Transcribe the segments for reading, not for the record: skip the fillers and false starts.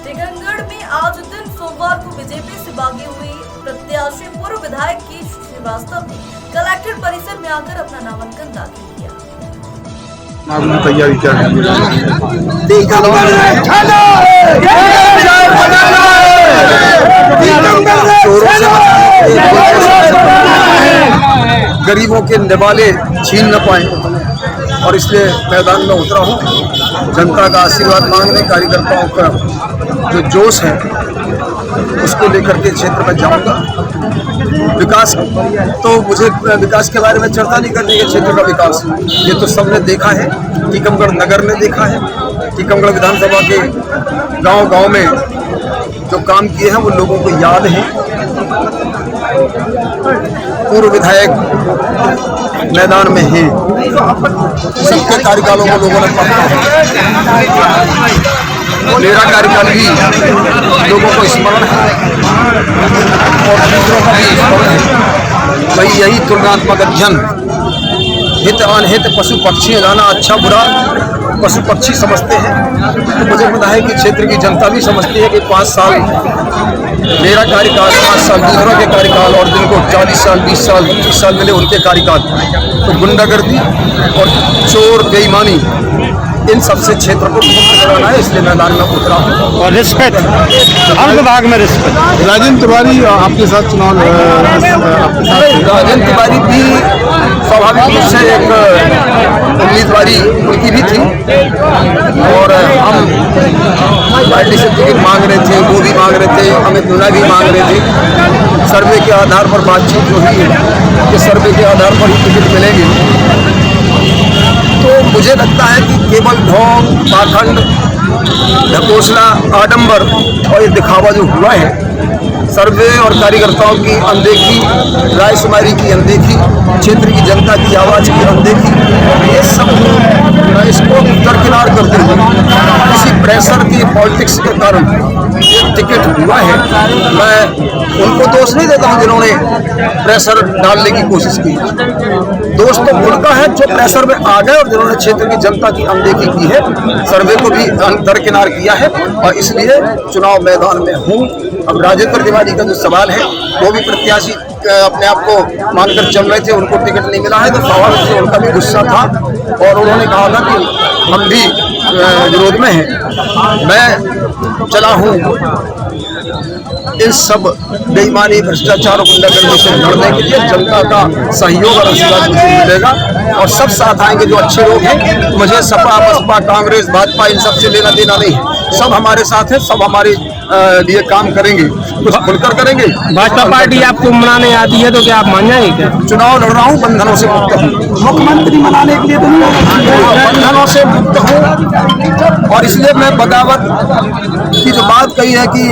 टीकमगढ़ में आज दिन सोमवार को बीजेपी से बागी हुई प्रत्याशी पूर्व विधायक के श्रीवास्तव ने कलेक्टर परिसर में आकर अपना नामांकन दाखिल किया। तैयारी क्या है? गरीबों के निवाले छीन न पाए और इसलिए मैदान में उतरा हूँ। जनता का आशीर्वाद मांगने, कार्यकर्ताओं का जो जोश है उसको लेकर के क्षेत्र में जाऊंगा। विकास तो मुझे विकास के बारे में चर्चा नहीं करनी है। क्षेत्र का विकास ये तो सबने देखा है, टीकमगढ़ नगर ने देखा है। टीकमगढ़ विधानसभा के गांव-गांव में जो काम किए हैं वो लोगों को याद है। पूर्व विधायक मैदान में हैं, सबके कार्यकालों को लोगों ने पढ़ा है। मेरा कार्यकाल भी लोगों को स्मरण है और दूसरों का भी स्मरण है। भाई यही तुलनात्मक अध्ययन, हित अनहित पशु पक्षी गाना अच्छा बुरा पशु पक्षी समझते हैं, तो मुझे पता है कि क्षेत्र की जनता भी समझती है कि 5 साल मेरा कार्यकाल, 5 साल दूसरों के कार्यकाल और जिनको 40 साल 20 साल 25 साल मिले उनके कार्यकाल, तो गुंडागर्दी और चोर बेईमानी इन सबसे क्षेत्र को मुक्त कराना है। इसलिए मैदान में उतरा हूँ। और रिस्पेक्ट हर विभाग में रिस्पेक्ट। राजेंद्र तिवारी आपके साथ चुनाव राजेंद्र तिवारी भी स्वाभाविक रूप से एक उम्मीदवारी उनकी भी थी और हम पार्टी से टिकट मांग रहे थे, वो भी मांग रहे थे, अमित मीणा भी मांग रहे थे। सर्वे के आधार पर बातचीत जो हुई है कि सर्वे के आधार पर ही टिकट मिलेंगे। तो मुझे लगता है कि केवल ढोंग, पाखंड, ढकोसला, आडंबर और ये दिखावा जो हुआ है, सर्वे और कार्यकर्ताओं की अनदेखी, रायशुमारी की अनदेखी, क्षेत्र की जनता की आवाज़ की अनदेखी, ये सब इसको दरकिनार करते हुए किसी प्रेशर की पॉलिटिक्स के कारण ये टिकट हुआ है। मैं उनको दोष नहीं देता हूँ जिन्होंने प्रेशर डालने की कोशिश की। दोष तो उनका है जो प्रेशर में आ गए और जिन्होंने क्षेत्र की जनता की अनदेखी की है, सर्वे को भी दरकिनार किया है और इसलिए चुनाव मैदान में हूँ। अब राजेंद्र तिवारी का जो सवाल है, वो भी प्रत्याशी अपने आप को मानकर चल रहे थे, उनको टिकट नहीं मिला है, तो स्वाभाविक से उनका भी गुस्सा था और उन्होंने कहा था कि हम भी विरोध में हैं। मैं चला हूँ इन सब बेईमानी, भ्रष्टाचार और गुंडागर्दी से लड़ने के लिए। जनता का सहयोग और आशीर्वाद मुझे मिलेगा और सब साथ आएंगे जो अच्छे लोग हैं। मुझे सपा, बसपा, कांग्रेस, भाजपा इन सब से लेना देना नहीं है। सब हमारे साथ है, सब हमारे लिए काम करेंगे, कुछ खुलकर करेंगे। भाजपा पार्टी आपको मनाने आती है तो क्या आप मान जाएंगे? क्या चुनाव लड़ रहा हूँ, बंधनों से मुक्त हूँ। मुख्यमंत्री मनाने के लिए तो नहीं, बंधनों से मुक्त हूँ और इसलिए मैं बगावत की जो बात कही है कि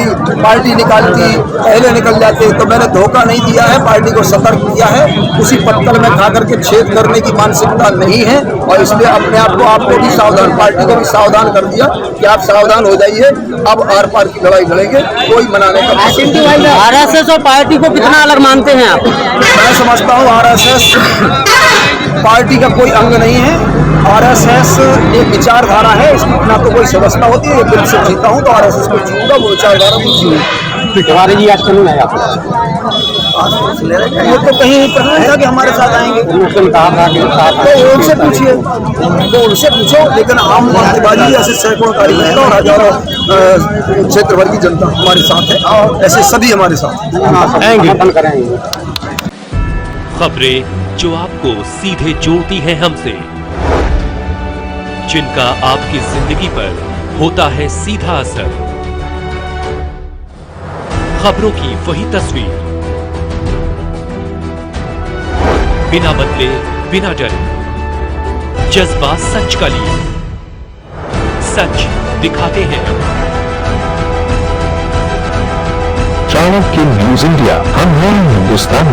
पार्टी निकालती पहले निकल जाते, तो मैंने धोखा नहीं दिया है, पार्टी को सतर्क किया है। उसी पत्थर में खा करके छेद करने की मानसिकता नहीं है और इसलिए अपने आप को, आपको भी सावधान, पार्टी को भी सावधान कर दिया कि आप सावधान हो जाइए। अब आर पार की लड़ाई लड़ेंगे, कोई मनाने का। आरएसएस और पार्टी को कितना अलग मानते हैं आप? मैं समझता हूँ आरएसएस पार्टी का कोई अंग नहीं है। आरएसएस एक विचारधारा है, इसकी ना तो कोई व्यवस्था होती है। ये दिल से जीता हूँ तो आरएसएस को जीऊंगा, वो विचारधारा को जीऊंगा। तिवारी जी आज क्यों नहीं आपको? वो तो कहीं पता है कि हमारे साथ आएंगे, तो उनसे पूछिए, तो उनसे पूछो। लेकिन हम तिवारी ऐसे सैकड़ों कार्यकर्ता और हजारों क्षेत्र भर की जनता हमारे साथ है, ऐसे सभी हमारे साथ आएंगे। खबरें जो आपको सीधे जोड़ती हैं हमसे, जिनका आपकी जिंदगी पर होता है सीधा असर, खबरों की वही तस्वीर, बिना बदले बिना डरे, जज्बा सच का लिए, सच दिखाते हैं। चाणक्य न्यूज इंडिया, हम हैं हिंदुस्तान।